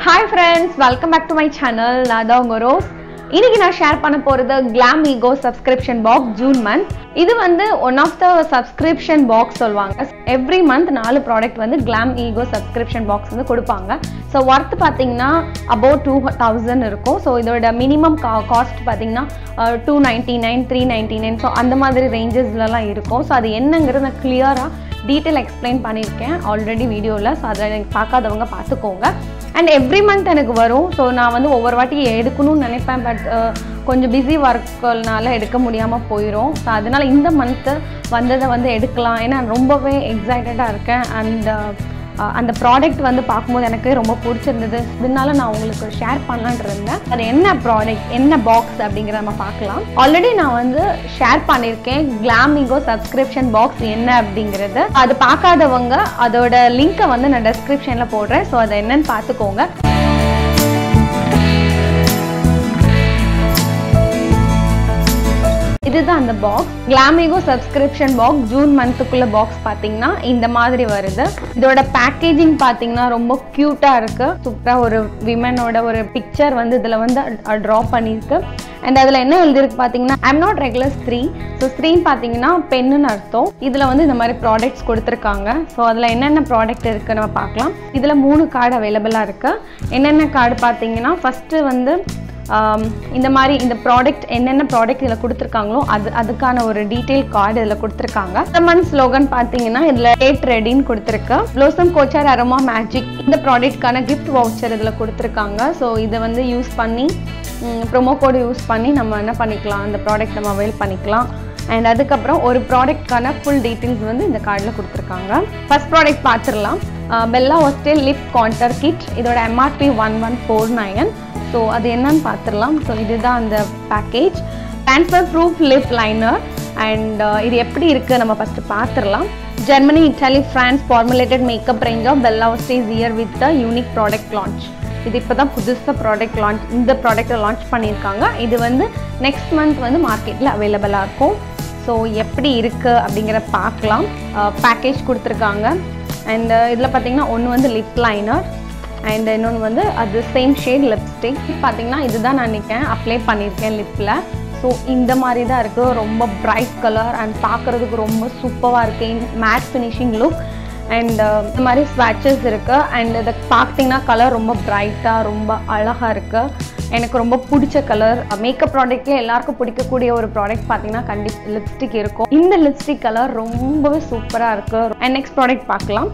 Hi friends, welcome back to my channel. நான் தான் உங்க ரோஸ். இன்னைக்கு நான் ஷேர் பண்ண போறது Glamego subscription box June month. இது வந்து one of the subscription box சொல்வாங்க. Every month 4 product வந்து Glamego subscription box வந்து கொடுப்பாங்க. So worth பாத்தீங்கன்னா about 2000 இருக்கும். So இதோட minimum cost பாத்தீங்கன்னா 299 399 so அந்த மாதிரி rangesலலாம் இருக்கும். So அது என்னங்கிறது நான் clear-ஆ detail explain பண்ணிருக்கேன் already வீடியோல. So அத பார்க்காதவங்க பார்த்துக்கோங்க. And every month எனக்கு வரும். So நான் வந்து ஒவ்வொரு வாட்டி எடுக்கணும்னு நினைப்பேன் பட் கொஞ்சம் பிஸி ஒர்க்னால எடுக்க முடியாம போயிடும். ஸோ அதனால இந்த மந்த் வந்ததை வந்து எடுக்கலாம். ஏன்னா ரொம்பவே எக்ஸைட்டடாக இருக்கேன். அந்த ப்ராடக்ட் வந்து பார்க்கும்போது எனக்கு ரொம்ப பிடிச்சிருந்தது. இதனால நான் உங்களுக்கு ஷேர் பண்ணலான்னு இருந்தேன். அது என்ன ப்ராடக்ட் என்ன பாக்ஸ் அப்படிங்கிறத நம்ம பார்க்கலாம். ஆல்ரெடி நான் வந்து ஷேர் பண்ணியிருக்கேன் Glamego சப்ஸ்கிரிப்ஷன் பாக்ஸ் என்ன அப்படிங்கிறது. அது பார்க்காதவங்க அதோட லிங்கை வந்து நான் டெஸ்கிரிப்ஷனில் போடுறேன். ஸோ அதை என்னன்னு பார்த்துக்கோங்க. இதுதான் அந்த box Glamego subscription box June மந்த்துக்குள்ள பாக்ஸ் பாத்தீங்கன்னா இந்த மாதிரி வருது. இதோட பேக்கேஜிங் பாத்தீங்கன்னா ரொம்ப கியூட்டா இருக்கு. சூப்பரா ஒரு விமனோட ஒரு பிக்சர் வந்து இதுல வந்து டிரா பண்ணிருக்கு. அண்ட் அதுல என்ன எழுதிருக்கு பாத்தீங்கன்னா ஐம் நாட் ரெகுலர் ஸ்திரீ. ஸோ ஸ்திரீ பாத்தீங்கன்னா பெண்ணுன்னு அர்த்தம். இதுல வந்து இந்த மாதிரி ப்ராடக்ட்ஸ் கொடுத்துருக்காங்க. ஸோ அதுல என்னென்ன ப்ராடக்ட் இருக்கு நம்ம பார்க்கலாம். இதுல 3 கார்டு அவைலபிளா இருக்கு. என்னென்ன கார்டு பாத்தீங்கன்னா ஃபர்ஸ்ட் வந்து இந்த மாதிரி இந்த ப்ராடக்ட் என்னென்ன ப்ராடக்ட் இதில் கொடுத்துருக்காங்களோ அதுக்கான ஒரு டீட்டெயில் கார்டு இதில் கொடுத்துருக்காங்க. இந்த மந்த் ஸ்லோகன் பார்த்தீங்கன்னா இதில் டேட் ரெடின்னு கொடுத்துருக்கு. ப்ளோசம் கோச்சர் அரோமா மேஜிக் இந்த ப்ராடக்ட்கான கிஃப்ட் வவுச்சர் இதில் கொடுத்துருக்காங்க. ஸோ இதை வந்து யூஸ் பண்ணி ப்ரோமோ கோடு யூஸ் பண்ணி நம்ம என்ன பண்ணிக்கலாம், அந்த ப்ராடக்ட் நம்ம அவைல் பண்ணிக்கலாம். அண்ட் அதுக்கப்புறம் ஒரு ப்ராடக்ட்கான ஃபுல் டீட்டெயில்ஸ் வந்து இந்த கார்டில் கொடுத்துருக்காங்க. ஃபர்ஸ்ட் ப்ராடக்ட் பார்த்துடலாம். Voste lip contour kit. இதோட MRP 1149. ஸோ அது என்னன்னு பார்த்துடலாம். ஸோ இதுதான் அந்த package. Transfer proof lip liner. And இது எப்படி இருக்குது நம்ம ஃபஸ்ட்டு பார்த்துடலாம். Germany, Italy, France formulated makeup range of Voste is here with the unique product launch. இது இப்போ தான் புதுசாக ப்ராடக்ட் லான்ச் இந்த ப்ராடக்டை லான்ச் பண்ணியிருக்காங்க. இது வந்து நெக்ஸ்ட் மந்த் வந்து மார்க்கெட்டில் அவைலபிளாக இருக்கும். ஸோ எப்படி இருக்குது அப்படிங்கிற பார்க்கலாம். பேக்கேஜ் கொடுத்துருக்காங்க. அண்ட் இதில் பார்த்தீங்கன்னா ஒன்று வந்து லிப் லைனர் அண்ட் இன்னொன்று வந்து அது சேம் ஷேட் லிப்ஸ்டிக். பார்த்தீங்கன்னா இதுதான் நான் நினைக்கிறேன் அப்ளை பண்ணியிருக்கேன் லிப்பில். ஸோ இந்த மாதிரி தான் இருக்குது. ரொம்ப பிரைட் கலர் அண்ட் பார்க்குறதுக்கு ரொம்ப சூப்பராக இருக்குது. மேட் ஃபினிஷிங் லுக் அண்ட் இந்த மாதிரி ஸ்வாட்சஸ் இருக்குது. அண்ட் இதை பார்த்தீங்கன்னா கலர் ரொம்ப பிரைட்டாக ரொம்ப அழகாக இருக்குது. எனக்கு ரொம்ப பிடிச்ச கலர். மேக்கப் ப்ராடக்ட்லேயே எல்லாருக்கும் பிடிக்கக்கூடிய ஒரு ப்ராடக்ட் பார்த்தீங்கன்னா கண்டிப்பாக லிப்ஸ்டிக் இருக்கும். இந்த லிப்ஸ்டிக் கலர் ரொம்பவே சூப்பராக இருக்குது. அண்ட் நெக்ஸ்ட் ப்ராடக்ட் பார்க்கலாம்.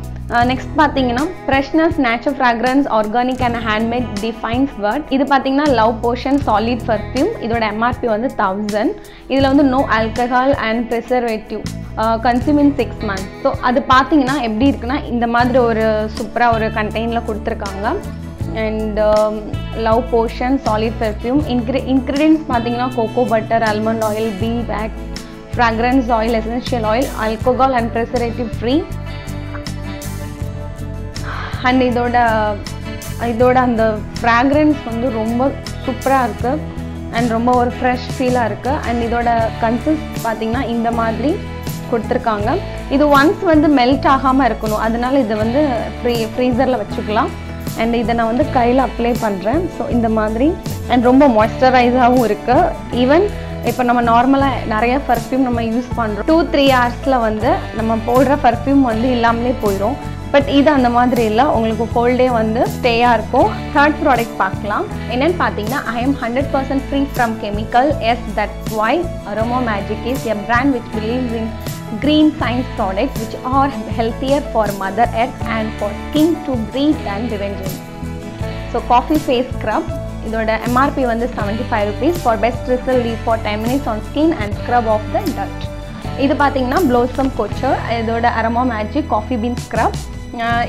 நெக்ஸ்ட் பார்த்தீங்கன்னா freshness natural fragrance organic and handmade defines vert. இது பார்த்தீங்கன்னா லவ் போஷன் சாலிட் பர்ஃப்யூம். இதோட MRP வந்து 1000. இதில் வந்து no alcohol and preservative consume in 6 months. So அது பார்த்தீங்கன்னா எப்படி இருக்குன்னா இந்த மாதிரி ஒரு சூப்பராக ஒரு கண்டெய்னில் கொடுத்துருக்காங்க. And love potion solid perfume. Ingredients பார்த்தீங்கன்னா cocoa butter, almond oil, bee wax, fragrance oil, essential oil, alcohol and preservative free. And இதோட அந்த ஃப்ராக்ரன்ஸ் வந்து ரொம்ப சூப்பராக இருக்குது அண்ட் ரொம்ப ஒரு ஃப்ரெஷ் ஃபீலாக இருக்குது. அண்ட் இதோட கன்சிஸ்ட் பார்த்தீங்கன்னா இந்த மாதிரி கொடுத்துருக்காங்க. இது ஒன்ஸ் வந்து மெல்ட் ஆகாமல் இருக்கணும். அதனால இதை வந்து ஃப்ரீசரில் வச்சுக்கலாம். அண்ட் இதை நான் வந்து கையில் அப்ளை பண்ணுறேன். ஸோ இந்த மாதிரி அண்ட் ரொம்ப மாய்ஸ்சரைஸாகவும் இருக்குது. ஈவன் இப்போ நம்ம நார்மலாக நிறைய பர்ஃப்யூம் நம்ம யூஸ் பண்ணுறோம். 2-3 hours வந்து நம்ம போடுற பர்ஃப்யூம் வந்து இல்லாமலே போயிடும். பட் இது அந்த மாதிரி இல்லை, உங்களுக்கு ஹோல் டே வந்து ஸ்டேயாக இருக்கும். தேர்ட் ப்ராடக்ட் பார்க்கலாம். என்னென்னு பார்த்தீங்கன்னா I am 100% free from chemical. Yes, that's why Aroma Magic is a brand which believes in green science products which are healthier for Mother Earth and for skin to breathe and revenge. So coffee face scrub. இதோட MRP வந்து 75 rupees. For best result, leave for 10 minutes on skin and scrub off the dirt. இது பார்த்தீங்கன்னா blossom Kochhar. இதோட aroma magic coffee been scrub.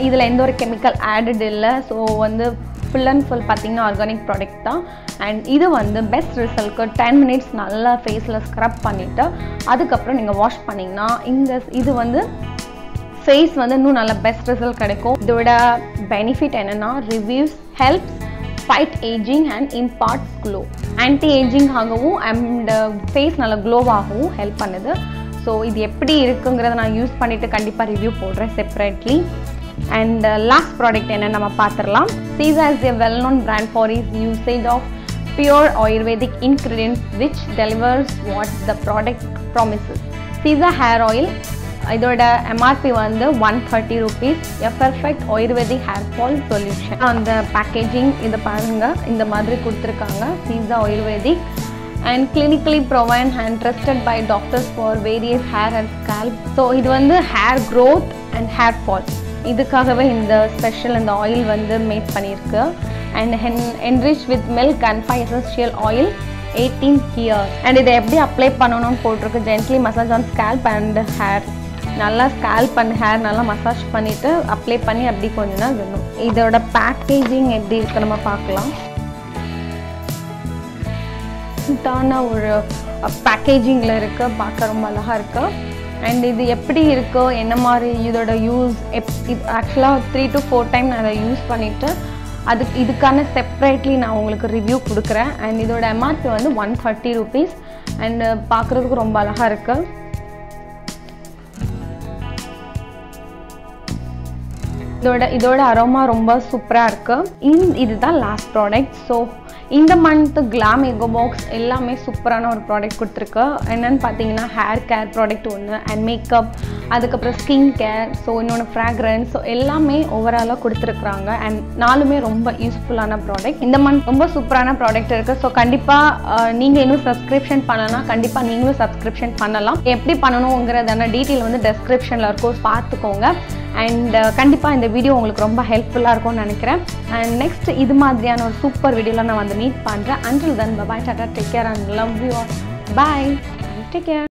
இதில் எந்த ஒரு chemical added இல்லை. So வந்து ஃபுல் அண்ட் ஃபுல் பார்த்தீங்கன்னா ஆர்கானிக் ப்ராடக்ட் தான். அண்ட் இது வந்து பெஸ்ட் ரிசல்ட்க்கு 10 minutes நல்லா ஃபேஸில் ஸ்க்ரப் பண்ணிவிட்டு அதுக்கப்புறம் நீங்கள் வாஷ் பண்ணிங்கன்னா இது வந்து ஃபேஸ் வந்து இன்னும் நல்ல பெஸ்ட் ரிசல்ட் கிடைக்கும். இதோட பெனிஃபிட் என்னென்னா reviews helps fight aging and imparts glow. Anti aging ஆகவும் அண்ட் ஃபேஸ் நல்லா க்ளோவாகவும் ஹெல்ப் பண்ணுது. ஸோ இது எப்படி இருக்குங்கிறத நான் யூஸ் பண்ணிவிட்டு கண்டிப்பாக ரிவ்யூ போடுறேன் செப்பரேட்லி. And last product என்ன நம்ம பார்த்துடலாம். Sesa is a well-known brand for its usage of pure Ayurvedic ingredients which delivers what the product promises. Sesa hair oil, இதோட MRP வந்து 130 rupees. A perfect Ayurvedic hair fall solution. அந்த packaging இதை பாருங்க, இந்த மாதிரி கொடுத்துருக்காங்க. Sesa Ayurvedic and clinically proven and trusted by doctors for various hair and scalp. So இது வந்து hair growth and hair fall. இதுக்காகவே இந்த ஸ்பெஷல் இந்த ஆயில் வந்து மேட் பண்ணியிருக்கு. And enriched with milk and 5 essential oil 18 years. And இதை எப்படி apply பண்ணணும்னு போட்டிருக்கு. gently massage on scalp and hair. நல்லா ஸ்கேல்ப் அண்ட் ஹேர் நல்லா மசாஜ் பண்ணிவிட்டு அப்ளை பண்ணி அப்படி கொஞ்ச நாள் வேணும். இதோட பேக்கேஜிங் எப்படி இருக்கு நம்ம பார்க்கலாம். இதான ஒரு பேக்கேஜிங்கில் இருக்குது, பார்க்க ரொம்ப அழகாக இருக்குது. அண்ட் இது எப்படி இருக்கோ என்ன மாதிரி இதோட யூஸ் இது ஆக்சுவலாக 3 to 4 டைம் நான் அதை யூஸ் பண்ணிவிட்டு இதுக்கான செப்பரேட்லி நான் உங்களுக்கு ரிவ்யூ கொடுக்குறேன். அண்ட் இதோட MRP வந்து 130 rupees. அண்ட் பார்க்குறதுக்கு ரொம்ப அழகாக இருக்குது. இதோட அரோமா ரொம்ப சூப்பராக இருக்குது. இதுதான் லாஸ்ட் ப்ராடக்ட். ஸோ இந்த மந்த் Glamego Box எல்லாமே சூப்பரான ஒரு ப்ராடக்ட் கொடுத்துருக்கு. என்னென்னு பார்த்தீங்கன்னா ஹேர் கேர் ப்ராடக்ட் ஒன்று, அண்ட் மேக்கப், அதுக்கப்புறம் ஸ்கின் கேர், ஸோ இன்னொன்று ஃப்ராக்ரன்ஸ், ஸோ எல்லாமே ஓவராலாக கொடுத்துருக்குறாங்க. அண்ட் நாலுமே ரொம்ப யூஸ்ஃபுல்லான ப்ராடக்ட். இந்த மந்த் ரொம்ப சூப்பரான ப்ராடக்ட் இருக்குது. ஸோ கண்டிப்பாக நீங்கள் இன்னும் சப்ஸ்கிரிப்ஷன் பண்ணலாம், கண்டிப்பாக நீங்களும் சப்ஸ்கிரிப்ஷன் பண்ணலாம். எப்படி பண்ணணுங்கிறதான டீட்டெயில் வந்து டெஸ்கிரிப்ஷனில் இருக்கும், பார்த்துக்கோங்க. அண்ட் கண்டிப்பாக இந்த வீடியோ உங்களுக்கு ரொம்ப ஹெல்ப்ஃபுல்லாக இருக்கும்னு நினைக்கிறேன். அண்ட் நெக்ஸ்ட் இது மாதிரியான ஒரு சூப்பர் வீடியோவில் நான் வந்து மீட் பண்ணுறேன். Until then, bye bye, tata, take care and love you all. Bye, take care.